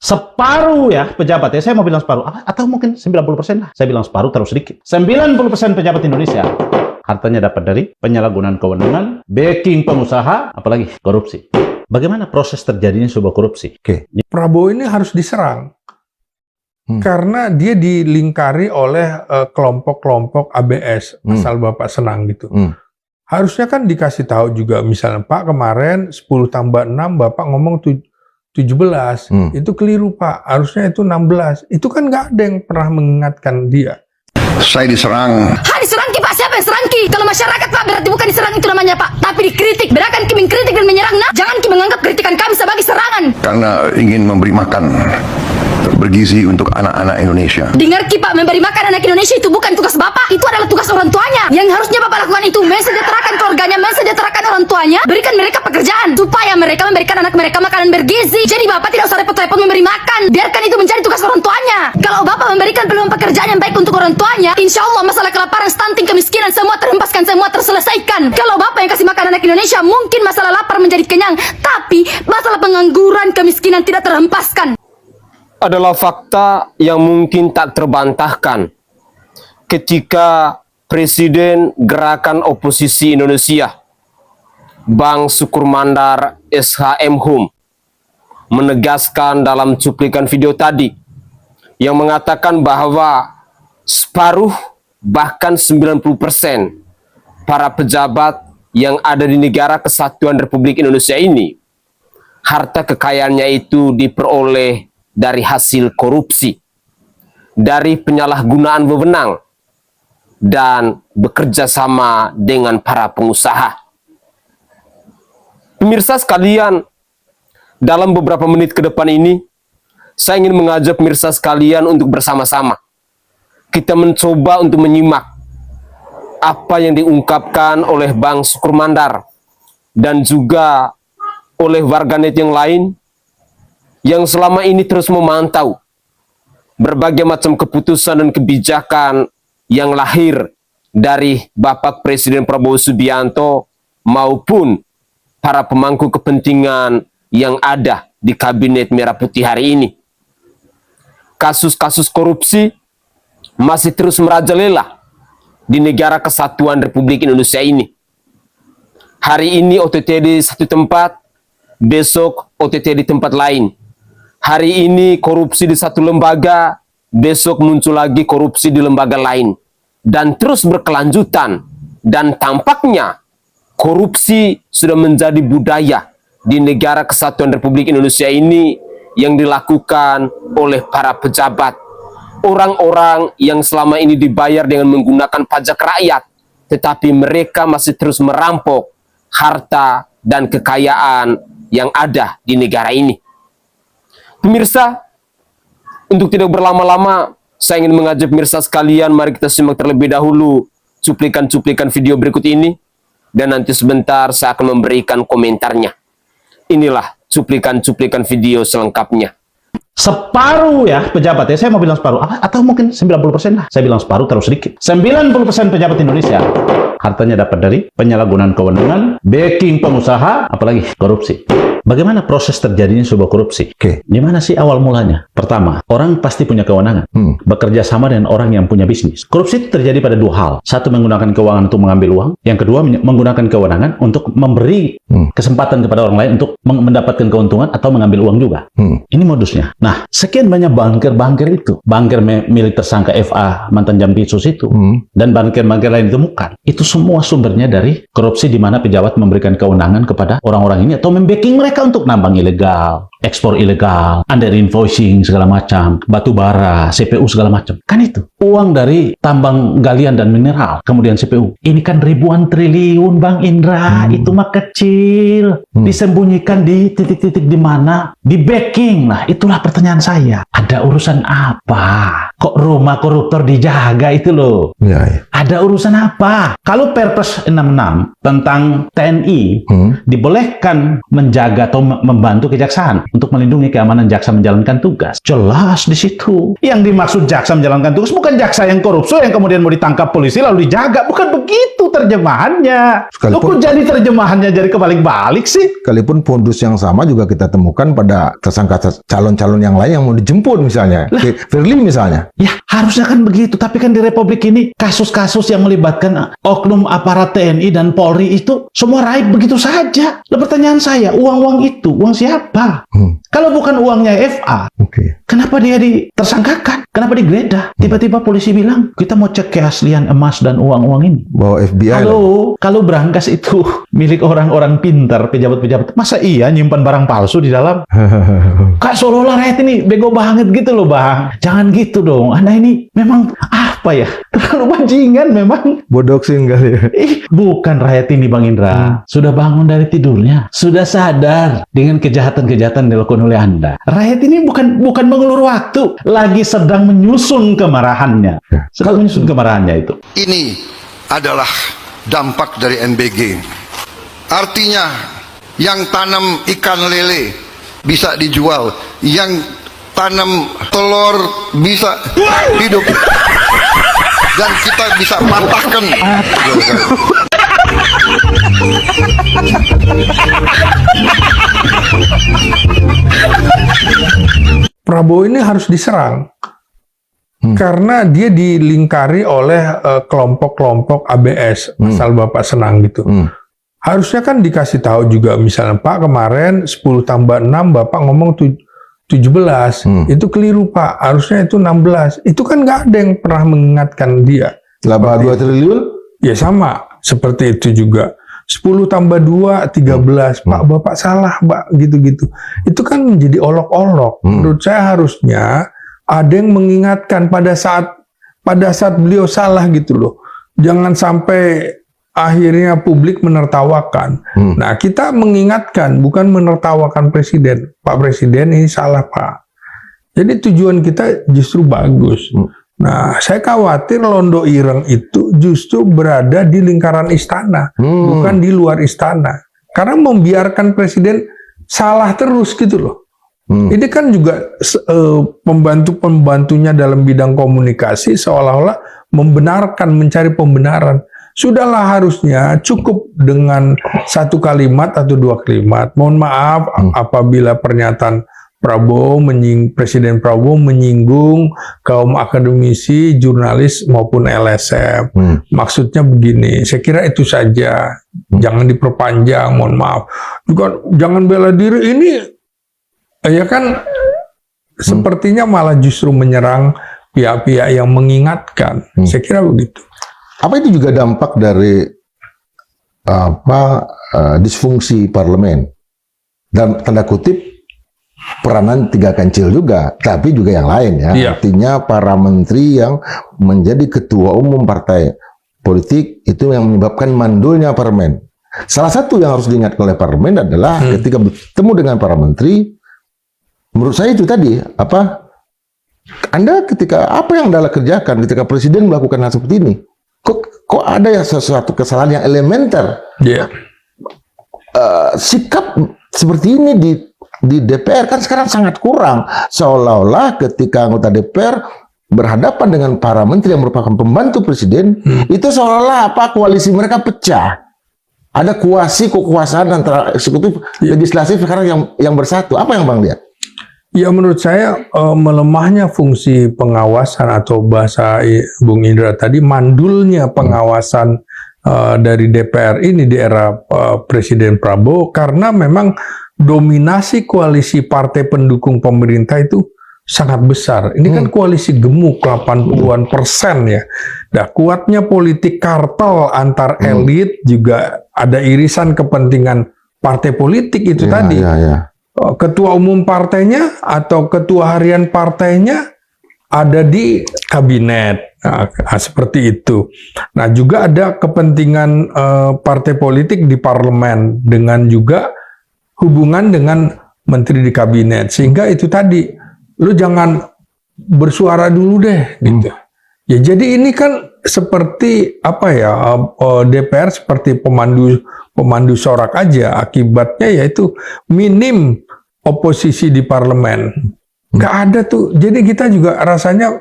Separuh ya pejabat ya, saya mau bilang separuh, atau mungkin 90% lah. Saya bilang separuh terlalu sedikit. 90% pejabat Indonesia hartanya dapat dari penyalahgunaan kewenangan, backing pengusaha, apalagi korupsi. Bagaimana proses terjadinya sebuah korupsi? Prabowo ini harus diserang. Karena dia dilingkari oleh kelompok-kelompok ABS, asal Bapak senang gitu. Harusnya kan dikasih tahu juga, misalnya Pak kemarin 10 tambah 6, Bapak ngomong 17. Itu keliru Pak, harusnya itu 16. Itu kan nggak ada yang pernah mengingatkan dia. Saya diserang. Diserang Ki Pak, siapa yang serang Ki? Kalau masyarakat Pak, berarti bukan diserang itu namanya Pak, tapi dikritik. Bedakan Ki mengkritik dan menyerang. Nah, jangan Ki menganggap kritikan kami sebagai serangan. Karena ingin memberi makan bergizi untuk anak-anak Indonesia. Dengar Ki Pak, memberi makan anak Indonesia itu bukan tugas Bapak, itu adalah tugas orang tuanya. Yang harusnya Bapak lakukan itu mensejahterakan keluarganya, mensejahterakan orang tuanya, berikan mereka pekerjaan supaya mereka memberikan anak mereka makanan bergizi. Jadi Bapak tidak usah repot-repot memberi makan, biarkan itu menjadi tugas orang tuanya. Kalau Bapak memberikan peluang pekerjaan yang baik untuk orang tuanya, insya Allah masalah kelaparan, stunting, kemiskinan semua terhempaskan, semua terselesaikan. Kalau Bapak yang kasih makan anak Indonesia, mungkin masalah lapar menjadi kenyang, tapi masalah pengangguran, kemiskinan tidak terhempaskan. Adalah fakta yang mungkin tak terbantahkan ketika Presiden Gerakan Oposisi Indonesia Bang Sukur Mandar SHM menegaskan dalam cuplikan video tadi yang mengatakan bahwa separuh bahkan 90% para pejabat yang ada di negara kesatuan Republik Indonesia ini harta kekayaannya itu diperoleh dari hasil korupsi, dari penyalahgunaan wewenang, dan bekerja sama dengan para pengusaha. Pemirsa sekalian, dalam beberapa menit ke depan ini, saya ingin mengajak pemirsa sekalian untuk bersama-sama kita mencoba untuk menyimak apa yang diungkapkan oleh Bang Sukur Mandar dan juga oleh warganet yang lain yang selama ini terus memantau berbagai macam keputusan dan kebijakan yang lahir dari Bapak Presiden Prabowo Subianto maupun para pemangku kepentingan yang ada di Kabinet Merah Putih hari ini. Kasus-kasus korupsi masih terus merajalela di negara kesatuan Republik Indonesia ini. Hari ini OTT di satu tempat, besok OTT di tempat lain. Hari ini korupsi di satu lembaga, besok muncul lagi korupsi di lembaga lain. Dan terus berkelanjutan. Dan tampaknya korupsi sudah menjadi budaya di negara kesatuan Republik Indonesia ini yang dilakukan oleh para pejabat. Orang-orang yang selama ini dibayar dengan menggunakan pajak rakyat, tetapi mereka masih terus merampok harta dan kekayaan yang ada di negara ini. Pemirsa, untuk tidak berlama-lama, saya ingin mengajak pemirsa sekalian, mari kita simak terlebih dahulu cuplikan-cuplikan video berikut ini, dan nanti sebentar saya akan memberikan komentarnya. Inilah cuplikan-cuplikan video selengkapnya. Separuh ya pejabat ya, saya mau bilang separuh, atau mungkin 90% lah. Saya bilang separuh terlalu sedikit. 90% pejabat Indonesia hartanya dapat dari penyalahgunaan kewenangan, backing pengusaha, apalagi korupsi. Bagaimana proses terjadinya sebuah korupsi? Di mana sih awal mulanya? Pertama, orang pasti punya kewenangan. Bekerja sama dengan orang yang punya bisnis. Korupsi itu terjadi pada dua hal. Satu, menggunakan keuangan untuk mengambil uang. Yang kedua, menggunakan kewenangan untuk memberi kesempatan kepada orang lain untuk mendapatkan keuntungan atau mengambil uang juga. Ini modusnya. Nah, sekian banyak banker-banker itu. Banker milik tersangka FA, mantan Jampitsus itu. Dan banker-banker lain ditemukan. Itu semua sumbernya dari korupsi di mana pejabat memberikan kewenangan kepada orang-orang ini atau membacking mereka untuk nambang ilegal, ekspor ilegal, under invoicing segala macam, batu bara, CPU segala macam. Kan itu uang dari tambang galian dan mineral, kemudian CPU. Ini kan ribuan triliun, Bang Indra. Itu mah kecil. Disembunyikan di titik-titik di mana? Di backing. Nah, itulah pertanyaan saya. Ada urusan apa kok rumah koruptor dijaga itu loh. Ya. Ada urusan apa? Kalau Perpres 66 tentang TNI dibolehkan menjaga atau membantu kejaksaan untuk melindungi keamanan jaksa menjalankan tugas. Jelas di situ. Yang dimaksud jaksa menjalankan tugas bukan jaksa yang korupsi yang kemudian mau ditangkap polisi lalu dijaga. Bukan begitu terjemahannya. Loh, kok jadi terjemahannya jadi kebalik-balik sih? Sekalipun pondus yang sama juga kita temukan pada tersangka calon-calon yang lain yang mau dijemput misalnya. Firly misalnya. Ya, harusnya kan begitu. Tapi kan di Republik ini kasus-kasus yang melibatkan oknum aparat TNI dan Polri itu semua raib begitu saja. Lah pertanyaan saya, uang-uang itu, uang siapa? Kalau bukan uangnya FA, kenapa dia ditersangkakan? Kenapa digeledah? Tiba-tiba polisi bilang, kita mau cek keaslian emas dan uang-uang ini. Bawa FBI. Kalau berangkas itu milik orang-orang pintar, pejabat-pejabat, masa iya nyimpan barang palsu di dalam? Kak, seolah-olah rakyat ini bego banget gitu loh, Bang. Jangan gitu dong. Anda ini memang apa ya? Terlalu bajingan memang. Bodoksin kali ya. Bukan rakyat ini, Bang Indra. Sudah bangun dari tidurnya. Sudah sadar dengan kejahatan-kejahatan dilakukan oleh Anda. Rakyat ini bukan mengulur waktu. Lagi sedang menyusun kemarahannya. Sedang menyusun kemarahannya itu. Ini adalah dampak dari NBG. Artinya yang tanam ikan lele bisa dijual, yang tanam telur bisa hidup, dan kita bisa patahkan. Prabowo ini harus diserang karena dia dilingkari oleh kelompok-kelompok ABS, asal Bapak senang gitu. Harusnya kan dikasih tahu juga, misalnya Pak kemarin 10 tambah 6 Bapak ngomong 17, itu keliru Pak, harusnya itu 16. Itu kan nggak ada yang pernah mengingatkan dia. 82 triliun? Ya sama, seperti itu juga. 10 tambah 2, 13. Pak, Bapak salah, Pak, gitu-gitu. Itu kan menjadi olok-olok. Menurut saya harusnya ada yang mengingatkan pada saat beliau salah gitu loh. Jangan sampai akhirnya publik menertawakan. Nah, kita mengingatkan, bukan menertawakan Presiden. Pak Presiden ini salah, Pak. Jadi tujuan kita justru bagus. Nah, saya khawatir Londo Ireng itu justru berada di lingkaran istana, bukan di luar istana. Karena membiarkan Presiden salah terus gitu loh. Ini kan juga pembantu-pembantunya dalam bidang komunikasi seolah-olah membenarkan, mencari pembenaran. Sudahlah, harusnya cukup dengan satu kalimat atau dua kalimat. Mohon maaf apabila pernyataan Presiden Prabowo menyinggung kaum akademisi, jurnalis maupun LSM. Maksudnya begini, saya kira itu saja. Jangan diperpanjang, mohon maaf. Juga jangan bela diri ini, ya kan sepertinya malah justru menyerang pihak-pihak yang mengingatkan. Saya kira begitu. Apa itu juga dampak dari disfungsi parlemen? Dalam tanda kutip, peranan tiga kancil juga, tapi juga yang lain ya. Iya. Artinya para menteri yang menjadi ketua umum partai politik itu yang menyebabkan mandulnya parlemen. Salah satu yang harus diingat oleh parlemen adalah ketika bertemu dengan para menteri, menurut saya itu tadi, Anda ketika apa yang Anda kerjakan ketika Presiden melakukan hal seperti ini, kok ada ya sesuatu kesalahan yang elementer. Sikap seperti ini di DPR kan sekarang sangat kurang. Seolah-olah ketika anggota DPR berhadapan dengan para menteri yang merupakan pembantu presiden, itu seolah-olah koalisi mereka pecah. Ada kekuasaan antara eksekutif, legislatif sekarang yang bersatu. Apa yang Bang lihat? Ya, menurut saya melemahnya fungsi pengawasan, atau bahasa Bung Indra tadi, mandulnya pengawasan dari DPR ini di era Presiden Prabowo, karena memang dominasi koalisi partai pendukung pemerintah itu sangat besar. Ini kan koalisi gemuk 80-an% ya. Nah, kuatnya politik kartel antar elit, juga ada irisan kepentingan partai politik itu tadi. Ketua umum partainya atau ketua harian partainya ada di kabinet. Nah, seperti itu. Nah, juga ada kepentingan partai politik di parlemen dengan juga hubungan dengan menteri di kabinet. Sehingga itu tadi, lu jangan bersuara dulu deh gitu. Ya jadi ini kan seperti apa ya, DPR seperti pemandu sorak aja, akibatnya yaitu minim oposisi di parlemen. Nggak ada tuh. Jadi kita juga rasanya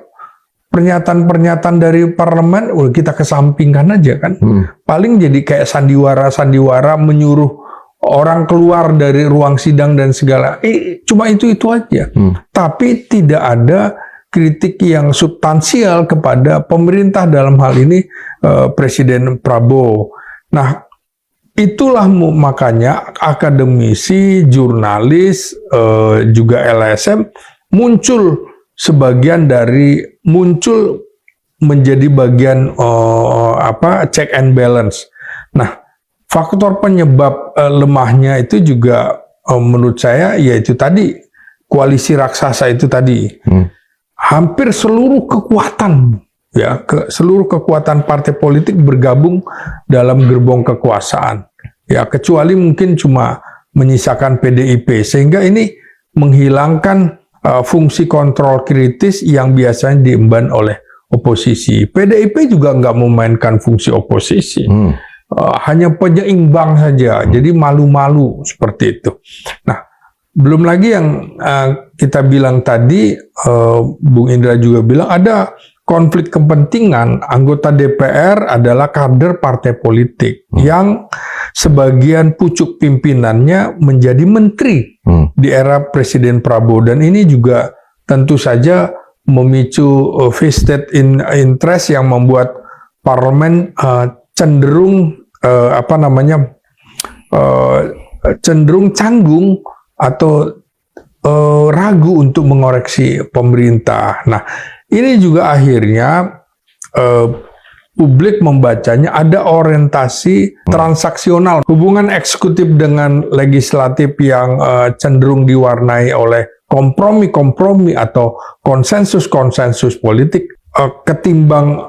pernyataan-pernyataan dari parlemen kita kesampingkan aja kan. Paling jadi kayak sandiwara-sandiwara menyuruh orang keluar dari ruang sidang dan segala. Cuma itu aja. Tapi tidak ada kritik yang substansial kepada pemerintah, dalam hal ini Presiden Prabowo. Nah, itulah makanya akademisi, jurnalis, juga LSM muncul menjadi bagian check and balance. Nah, faktor penyebab lemahnya itu juga menurut saya yaitu tadi koalisi raksasa itu tadi. Hampir seluruh kekuatan seluruh kekuatan partai politik bergabung dalam gerbong kekuasaan. Ya, kecuali mungkin cuma menyisakan PDIP, sehingga ini menghilangkan fungsi kontrol kritis yang biasanya diemban oleh oposisi. PDIP juga nggak memainkan fungsi oposisi, hanya penyeimbang saja. Jadi malu-malu seperti itu. Nah, belum lagi yang kita bilang tadi, Bung Indra juga bilang ada konflik kepentingan. Anggota DPR adalah kader partai politik yang sebagian pucuk pimpinannya menjadi menteri di era Presiden Prabowo, dan ini juga tentu saja memicu vested interest yang membuat parlemen cenderung cenderung canggung atau ragu untuk mengoreksi pemerintah. Nah, ini juga akhirnya publik membacanya ada orientasi transaksional. Hubungan eksekutif dengan legislatif yang cenderung diwarnai oleh kompromi-kompromi atau konsensus-konsensus politik ketimbang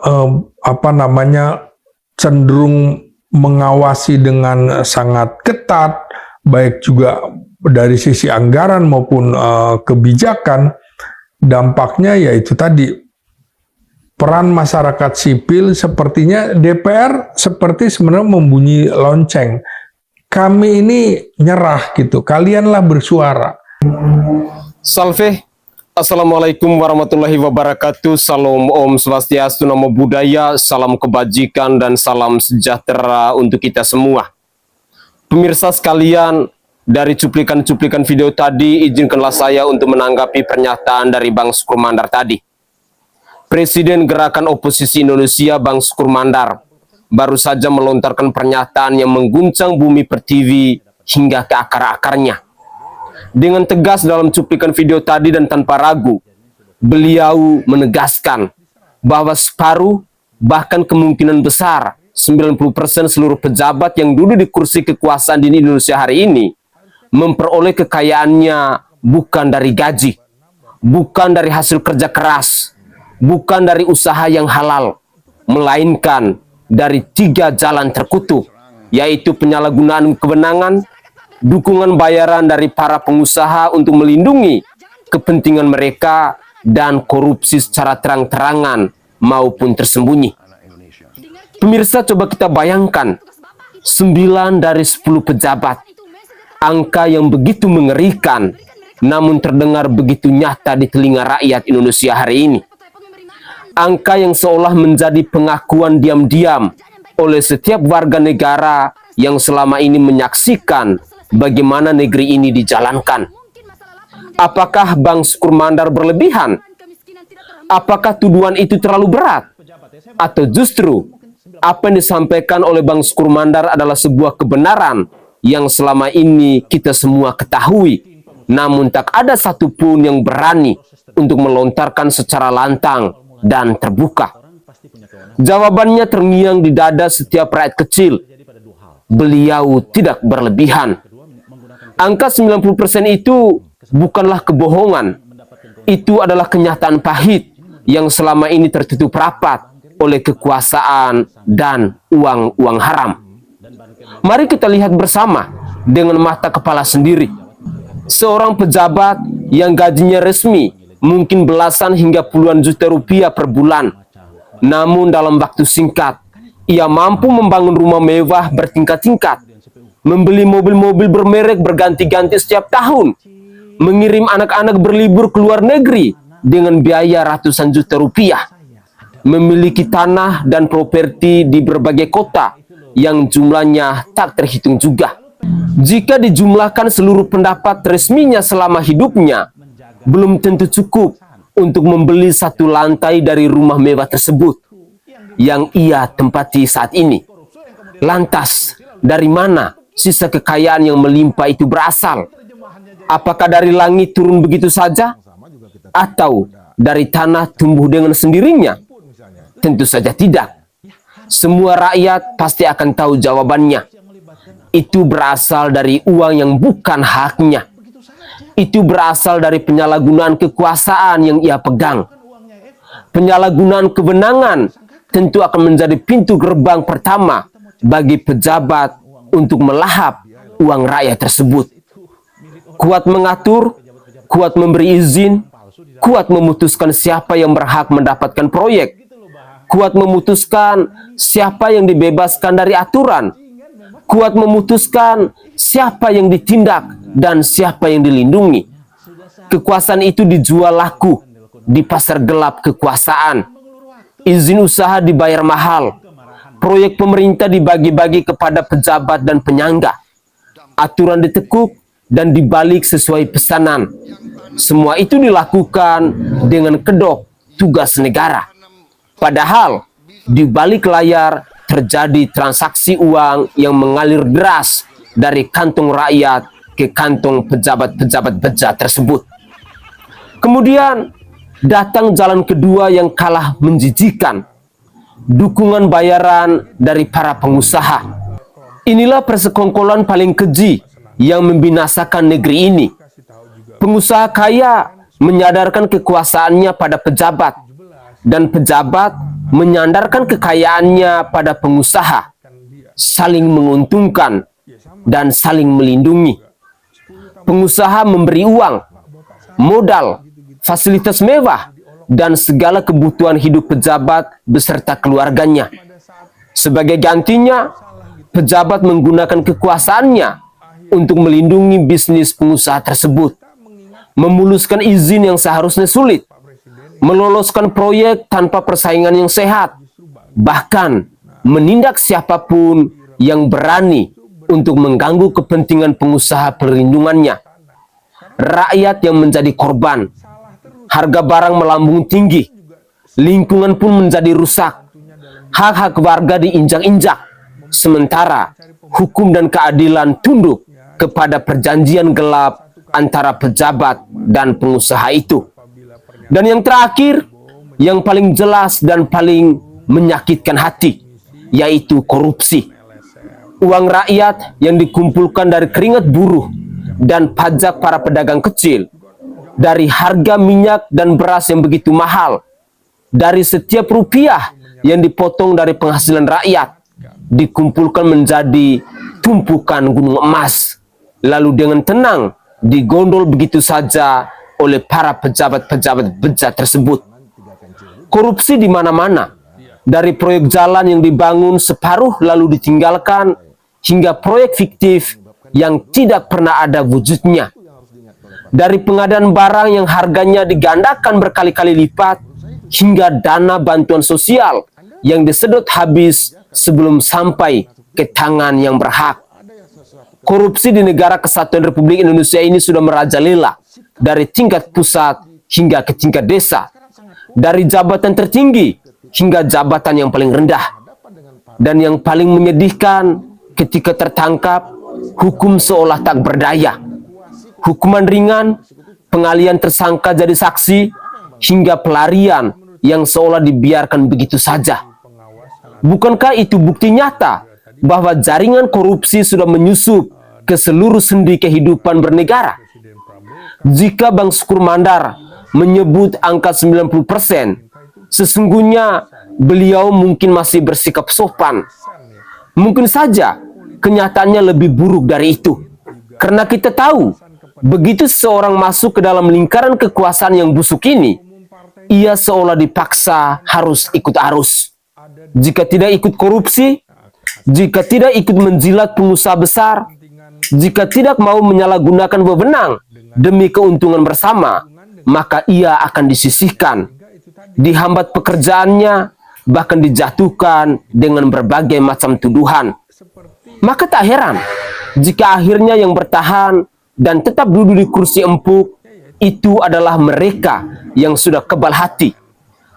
cenderung mengawasi dengan sangat ketat, baik juga dari sisi anggaran maupun kebijakan. Dampaknya yaitu tadi peran masyarakat sipil, sepertinya DPR seperti sebenarnya membunyi lonceng. Kami ini nyerah gitu, kalianlah bersuara. Salve, Assalamualaikum warahmatullahi wabarakatuh. Salam Om Swastiastu, Namo Buddhaya, salam kebajikan dan salam sejahtera untuk kita semua. Pemirsa sekalian, dari cuplikan-cuplikan video tadi, izinkanlah saya untuk menanggapi pernyataan dari Bang Sukur Mandar tadi. Presiden Gerakan Oposisi Indonesia Bang Sukur Mandar baru saja melontarkan pernyataan yang mengguncang bumi pertiwi hingga ke akar-akarnya. Dengan tegas dalam cuplikan video tadi dan tanpa ragu, beliau menegaskan bahwa separuh, bahkan kemungkinan besar 90% seluruh pejabat yang duduk di kursi kekuasaan di Indonesia hari ini memperoleh kekayaannya bukan dari gaji, bukan dari hasil kerja keras, bukan dari usaha yang halal, melainkan dari 3 jalan terkutuk, yaitu penyalahgunaan kewenangan, dukungan bayaran dari para pengusaha untuk melindungi kepentingan mereka, dan korupsi secara terang-terangan maupun tersembunyi. Pemirsa, coba kita bayangkan 9 dari 10 pejabat. Angka yang begitu mengerikan, namun terdengar begitu nyata di telinga rakyat Indonesia hari ini. Angka yang seolah menjadi pengakuan diam-diam oleh setiap warga negara yang selama ini menyaksikan bagaimana negeri ini dijalankan. Apakah Bang Sukur Mandar berlebihan? Apakah tuduhan itu terlalu berat? Atau justru apa yang disampaikan oleh Bang Sukur Mandar adalah sebuah kebenaran yang selama ini kita semua ketahui, namun tak ada satupun yang berani untuk melontarkan secara lantang dan terbuka? Jawabannya terngiang di dada setiap rakyat kecil. Beliau tidak berlebihan. Angka 90% itu bukanlah kebohongan. Itu adalah kenyataan pahit yang selama ini tertutup rapat oleh kekuasaan dan uang haram. Mari kita lihat bersama dengan mata kepala sendiri. Seorang pejabat yang gajinya resmi mungkin belasan hingga puluhan juta rupiah per bulan. Namun dalam waktu singkat, ia mampu membangun rumah mewah bertingkat-tingkat, membeli mobil-mobil bermerek berganti-ganti setiap tahun, mengirim anak-anak berlibur ke luar negeri dengan biaya ratusan juta rupiah, memiliki tanah dan properti di berbagai kota yang jumlahnya tak terhitung juga. Jika dijumlahkan seluruh pendapat resminya selama hidupnya, belum tentu cukup untuk membeli satu lantai dari rumah mewah tersebut yang ia tempati saat ini. Lantas, dari mana sisa kekayaan yang melimpah itu berasal? Apakah dari langit turun begitu saja? Atau dari tanah tumbuh dengan sendirinya? Tentu saja tidak. Semua rakyat pasti akan tahu jawabannya. Itu berasal dari uang yang bukan haknya. Itu berasal dari penyalahgunaan kekuasaan yang ia pegang. Penyalahgunaan kewenangan tentu akan menjadi pintu gerbang pertama bagi pejabat untuk melahap uang rakyat tersebut. Kuat mengatur, kuat memberi izin, kuat memutuskan siapa yang berhak mendapatkan proyek, kuat memutuskan siapa yang dibebaskan dari aturan, kuat memutuskan siapa yang ditindak dan siapa yang dilindungi. Kekuasaan itu dijual laku di pasar gelap kekuasaan. Izin usaha dibayar mahal. Proyek pemerintah dibagi-bagi kepada pejabat dan penyangga. Aturan ditekuk dan dibalik sesuai pesanan. Semua itu dilakukan dengan kedok tugas negara. Padahal di balik layar terjadi transaksi uang yang mengalir deras dari kantong rakyat ke kantong pejabat-pejabat bejat tersebut. Kemudian datang jalan kedua yang kalah menjijikan. Dukungan bayaran dari para pengusaha. Inilah persekongkolan paling keji yang membinasakan negeri ini. Pengusaha kaya menyadarkan kekuasaannya pada pejabat, dan pejabat menyandarkan kekayaannya pada pengusaha, saling menguntungkan dan saling melindungi. Pengusaha memberi uang, modal, fasilitas mewah, dan segala kebutuhan hidup pejabat beserta keluarganya. Sebagai gantinya, pejabat menggunakan kekuasaannya untuk melindungi bisnis pengusaha tersebut, memuluskan izin yang seharusnya sulit, meloloskan proyek tanpa persaingan yang sehat, bahkan menindak siapapun yang berani untuk mengganggu kepentingan pengusaha perlindungannya. Rakyat yang menjadi korban, harga barang melambung tinggi, lingkungan pun menjadi rusak, hak-hak warga diinjak-injak, sementara hukum dan keadilan tunduk kepada perjanjian gelap antara pejabat dan pengusaha itu. Dan yang terakhir, yang paling jelas dan paling menyakitkan hati, yaitu korupsi. Uang rakyat yang dikumpulkan dari keringat buruh dan pajak para pedagang kecil, dari harga minyak dan beras yang begitu mahal, dari setiap rupiah yang dipotong dari penghasilan rakyat, dikumpulkan menjadi tumpukan gunung emas, lalu dengan tenang digondol begitu saja oleh para pejabat-pejabat bejat tersebut. Korupsi di mana-mana, dari proyek jalan yang dibangun separuh lalu ditinggalkan, hingga proyek fiktif yang tidak pernah ada wujudnya. Dari pengadaan barang yang harganya digandakan berkali-kali lipat, hingga dana bantuan sosial yang disedot habis sebelum sampai ke tangan yang berhak. Korupsi di negara kesatuan Republik Indonesia ini sudah merajalela dari tingkat pusat hingga ke tingkat desa, dari jabatan tertinggi hingga jabatan yang paling rendah. Dan yang paling menyedihkan, ketika tertangkap, hukum seolah tak berdaya. Hukuman ringan, pengalian tersangka jadi saksi, hingga pelarian yang seolah dibiarkan begitu saja. Bukankah itu bukti nyata bahwa jaringan korupsi sudah menyusup ke seluruh sendi kehidupan bernegara? Jika Bang Sukur Mandar menyebut angka 90%, sesungguhnya beliau mungkin masih bersikap sopan. Mungkin saja kenyataannya lebih buruk dari itu. Karena kita tahu Begitu seseorang masuk ke dalam lingkaran kekuasaan yang busuk ini, ia seolah dipaksa harus ikut arus. Jika tidak ikut korupsi, jika tidak ikut menjilat pengusaha besar, jika tidak mau menyalahgunakan wewenang demi keuntungan bersama, maka ia akan disisihkan, dihambat pekerjaannya, bahkan dijatuhkan dengan berbagai macam tuduhan. Maka tak heran jika akhirnya yang bertahan dan tetap duduk di kursi empuk itu adalah mereka yang sudah kebal hati,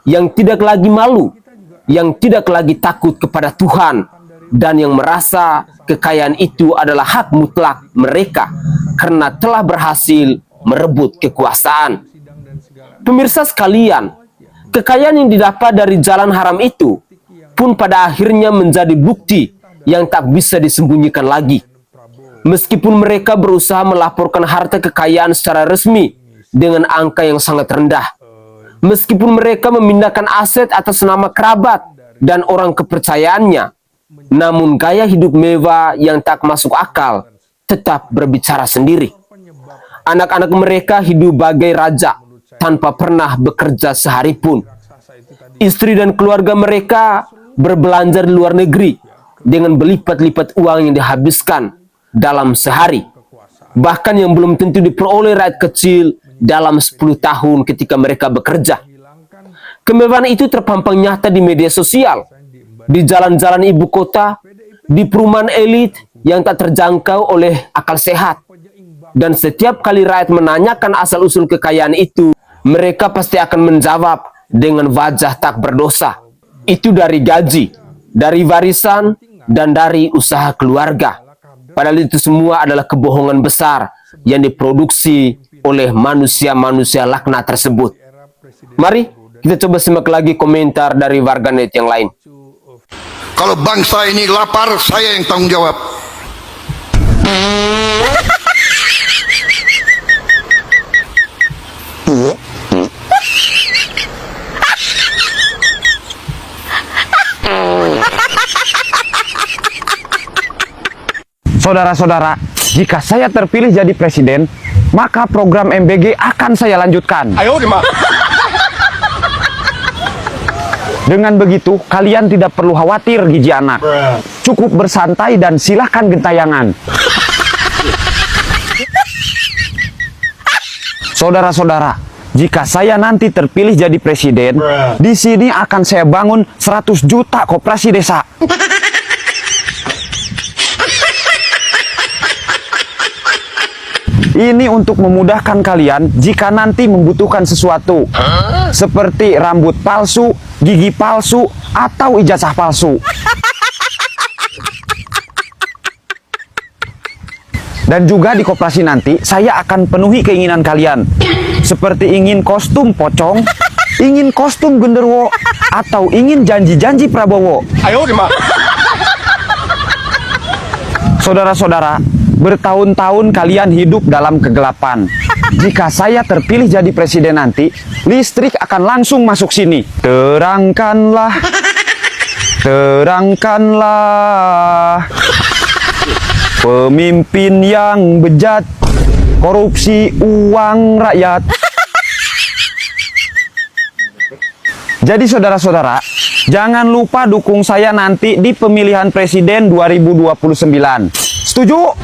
yang tidak lagi malu, yang tidak lagi takut kepada Tuhan, dan yang merasa kekayaan itu adalah hak mutlak mereka karena telah berhasil merebut kekuasaan. Pemirsa sekalian, kekayaan yang didapat dari jalan haram itu pun pada akhirnya menjadi bukti yang tak bisa disembunyikan lagi. Meskipun mereka berusaha melaporkan harta kekayaan secara resmi dengan angka yang sangat rendah, meskipun mereka memindahkan aset atas nama kerabat dan orang kepercayaannya, namun gaya hidup mewah yang tak masuk akal tetap berbicara sendiri. Anak-anak mereka hidup bagai raja tanpa pernah bekerja sehari pun. Istri dan keluarga mereka berbelanja di luar negeri dengan berlipat-lipat uang yang dihabiskan dalam sehari, bahkan yang belum tentu diperoleh rakyat kecil dalam 10 tahun ketika mereka bekerja. Kemewahan itu terpampang nyata di media sosial, di jalan-jalan ibu kota, di perumahan elit yang tak terjangkau oleh akal sehat. Dan setiap kali rakyat menanyakan asal-usul kekayaan itu, mereka pasti akan menjawab dengan wajah tak berdosa. Itu dari gaji, dari warisan, dan dari usaha keluarga. Padahal itu semua adalah kebohongan besar yang diproduksi oleh manusia-manusia laknat tersebut. Mari kita coba simak lagi komentar dari warganet yang lain. Kalau bangsa ini lapar, saya yang tanggung jawab. Saudara-saudara, jika saya terpilih jadi presiden, maka program MBG akan saya lanjutkan. Dengan begitu, kalian tidak perlu khawatir gizi anak. Cukup bersantai dan silahkan gentayangan. Saudara-saudara, jika saya nanti terpilih jadi presiden, di sini akan saya bangun 100 juta koperasi desa. Ini untuk memudahkan kalian jika nanti membutuhkan sesuatu, seperti rambut palsu, gigi palsu, atau ijazah palsu. Dan juga di koperasi nanti, saya akan penuhi keinginan kalian, seperti ingin kostum pocong, ingin kostum genderuwo, atau ingin janji-janji Prabowo. Saudara-saudara, bertahun-tahun kalian hidup dalam kegelapan. Jika saya terpilih jadi presiden nanti, listrik akan langsung masuk sini. Terangkanlah, terangkanlah. Pemimpin yang bejat, korupsi uang rakyat. Jadi saudara-saudara, jangan lupa dukung saya nanti di pemilihan presiden 2029. Setuju?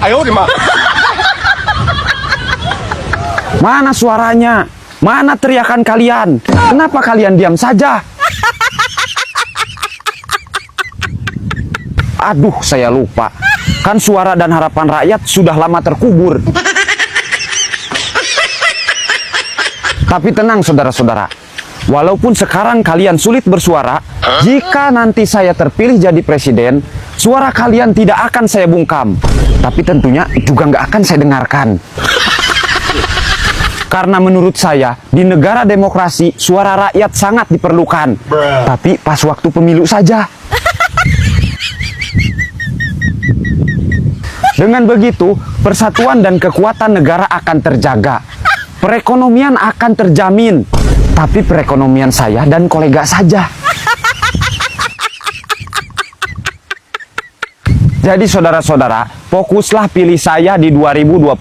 Mana suaranya? Mana teriakan kalian? Kenapa kalian diam saja? Aduh, saya lupa. Kan suara dan harapan rakyat sudah lama terkubur. Tapi tenang saudara-saudara. Walaupun sekarang kalian sulit bersuara, jika nanti saya terpilih jadi presiden, suara kalian tidak akan saya bungkam. Tapi tentunya juga nggak akan saya dengarkan. Karena menurut saya, di negara demokrasi, suara rakyat sangat diperlukan. Tapi pas waktu pemilu saja. Dengan begitu, persatuan dan kekuatan negara akan terjaga. Perekonomian akan terjamin. Tapi perekonomian saya dan kolega saja. Jadi saudara-saudara, fokuslah pilih saya di 2029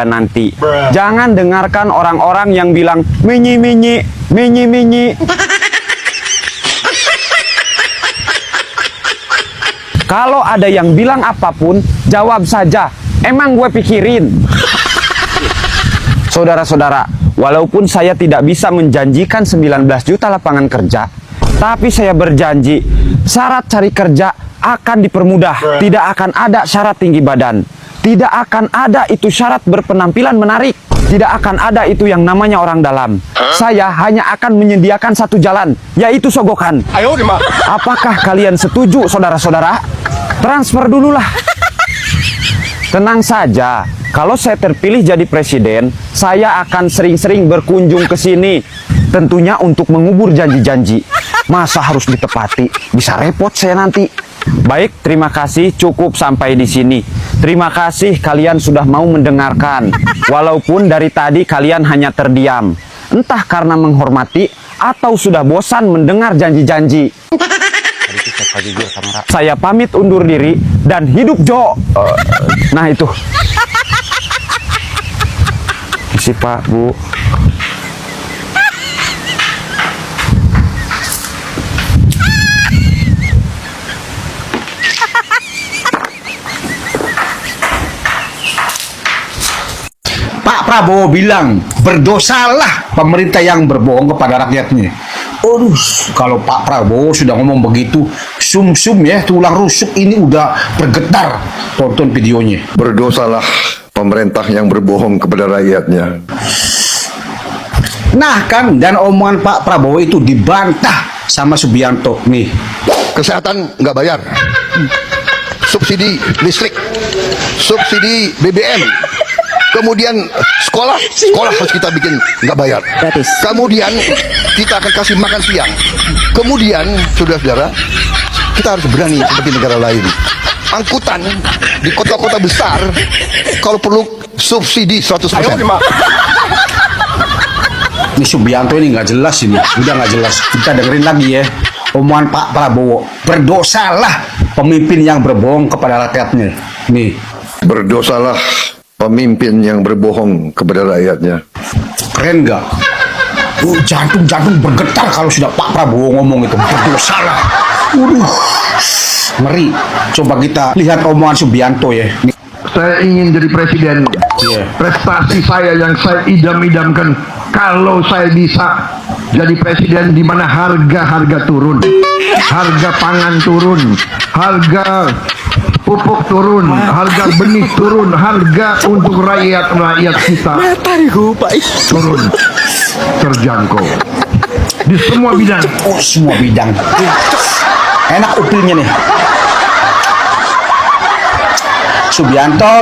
nanti. Jangan dengarkan orang-orang yang bilang minyi. Kalau ada yang bilang apapun, jawab saja, emang gue pikirin. Saudara-saudara, walaupun saya tidak bisa menjanjikan 19 juta lapangan kerja, tapi saya berjanji, syarat cari kerja akan dipermudah. Tidak akan ada syarat tinggi badan. Tidak akan ada itu syarat berpenampilan menarik. Tidak akan ada itu yang namanya orang dalam. Saya hanya akan menyediakan satu jalan, yaitu sogokan. Apakah kalian setuju, saudara-saudara? Transfer dululah. Tenang saja, kalau saya terpilih jadi presiden, saya akan sering-sering berkunjung ke sini. Tentunya untuk mengubur janji-janji. Masa harus ditepati? Bisa repot saya nanti. Baik, terima kasih, cukup sampai di sini. Terima kasih kalian sudah mau mendengarkan. Walaupun dari tadi kalian hanya terdiam. Entah karena menghormati atau sudah bosan mendengar janji-janji. Saya pamit undur diri dan hidup Jo. Nah itu. Isi Pak, Bu. Pak Prabowo bilang berdosalah pemerintah yang berbohong kepada rakyatnya. Aduh, kalau Pak Prabowo sudah ngomong begitu, sum-sum ya, tulang rusuk ini udah bergetar. Tonton videonya. Berdosalah pemerintah yang berbohong kepada rakyatnya. Nah kan, dan omongan Pak Prabowo itu dibantah sama Subianto nih. Kesehatan nggak bayar, subsidi listrik, subsidi BBM, kemudian sekolah harus kita bikin nggak bayar. Kemudian kita akan kasih makan siang. Kemudian, saudara-saudara, kita harus berani seperti negara lain. Angkutan di kota-kota besar, kalau perlu subsidi 100%. Ini Subianto ini nggak jelas ini, udah nggak jelas. Kita dengerin lagi ya, omongan Pak Prabowo. Berdosalah pemimpin yang berbohong kepada rakyatnya. Nih. Berdosalah pemimpin yang berbohong kepada rakyatnya. Keren nggak? Jantung bergetar kalau sudah Pak Prabowo ngomong itu. Berdosalah. Ngeri. Coba kita lihat omongan Subianto ya. Nih. Saya ingin jadi presiden. Prestasi saya yang saya idam-idamkan, kalau saya bisa jadi presiden di mana harga turun, harga pangan turun, harga pupuk turun, harga benih turun, harga untuk rakyat kita turun, terjangkau di semua bidang. Oh, semua bidang. Enak upilnya nih.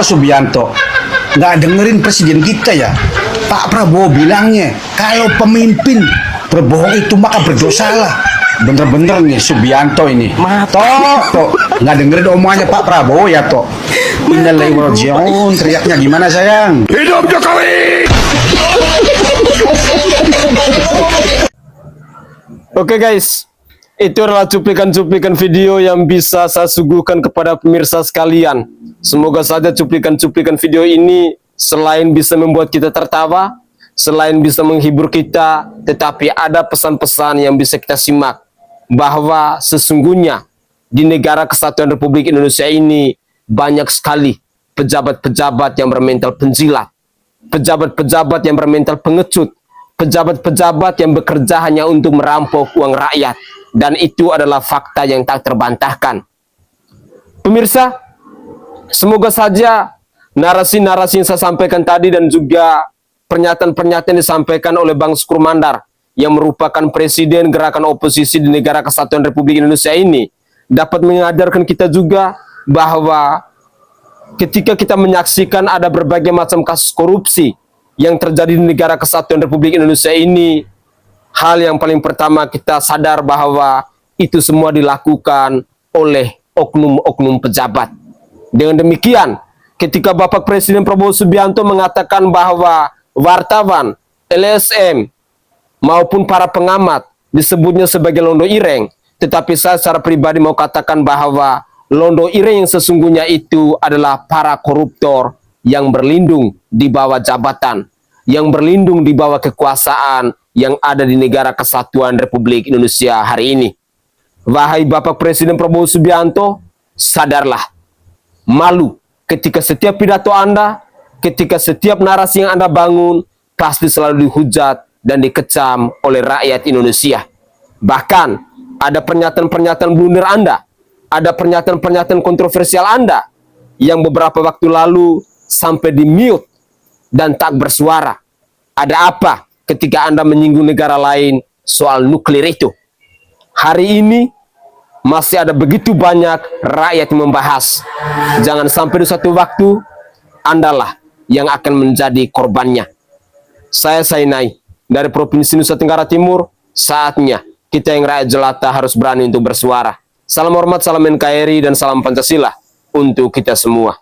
Subianto, nggak dengerin presiden kita ya. Pak Prabowo bilangnya kalau pemimpin berbohong itu maka berdosalah. Bener-bener nih Subianto ini. Toh, nggak dengerin omongannya Pak Prabowo ya toh. Innalillahi wa inna ilaihi raji'un. Teriaknya gimana sayang? Hidup Jokowi! Oke guys, itu adalah cuplikan-cuplikan video yang bisa saya suguhkan kepada pemirsa sekalian. Semoga saja cuplikan-cuplikan video ini selain bisa membuat kita tertawa, selain bisa menghibur kita, tetapi ada pesan-pesan yang bisa kita simak. Bahwa sesungguhnya di negara kesatuan Republik Indonesia ini banyak sekali pejabat-pejabat yang bermental penjilat, pejabat-pejabat yang bermental pengecut, pejabat-pejabat yang bekerja hanya untuk merampok uang rakyat. Dan itu adalah fakta yang tak terbantahkan. Pemirsa, semoga saja narasi-narasi yang saya sampaikan tadi dan juga pernyataan-pernyataan yang disampaikan oleh Bang Syukur Mandar yang merupakan presiden gerakan oposisi di negara kesatuan Republik Indonesia ini dapat mengajarkan kita juga bahwa ketika kita menyaksikan ada berbagai macam kasus korupsi yang terjadi di negara kesatuan Republik Indonesia ini, hal yang paling pertama kita sadar bahwa itu semua dilakukan oleh oknum-oknum pejabat. Dengan demikian, ketika Bapak Presiden Prabowo Subianto mengatakan bahwa wartawan, LSM, maupun para pengamat disebutnya sebagai londo ireng, tetapi saya secara pribadi mau katakan bahwa Londo Ire yang sesungguhnya itu adalah para koruptor yang berlindung di bawah jabatan, yang berlindung di bawah kekuasaan yang ada di negara kesatuan Republik Indonesia hari ini. Wahai Bapak Presiden Prabowo Subianto, sadarlah. Malu ketika setiap pidato Anda, ketika setiap narasi yang Anda bangun, pasti selalu dihujat dan dikecam oleh rakyat Indonesia. Bahkan ada pernyataan-pernyataan blunder Anda, ada pernyataan-pernyataan kontroversial Anda yang beberapa waktu lalu sampai di-mute dan tak bersuara. Ada apa ketika Anda menyinggung negara lain soal nuklir itu? Hari ini masih ada begitu banyak rakyat yang membahas. Jangan sampai di suatu waktu Andalah yang akan menjadi korbannya. Saya Sainai dari Provinsi Nusa Tenggara Timur. Saatnya kita yang rakyat jelata harus berani untuk bersuara. Salam hormat, salam NKRI, dan salam Pancasila untuk kita semua.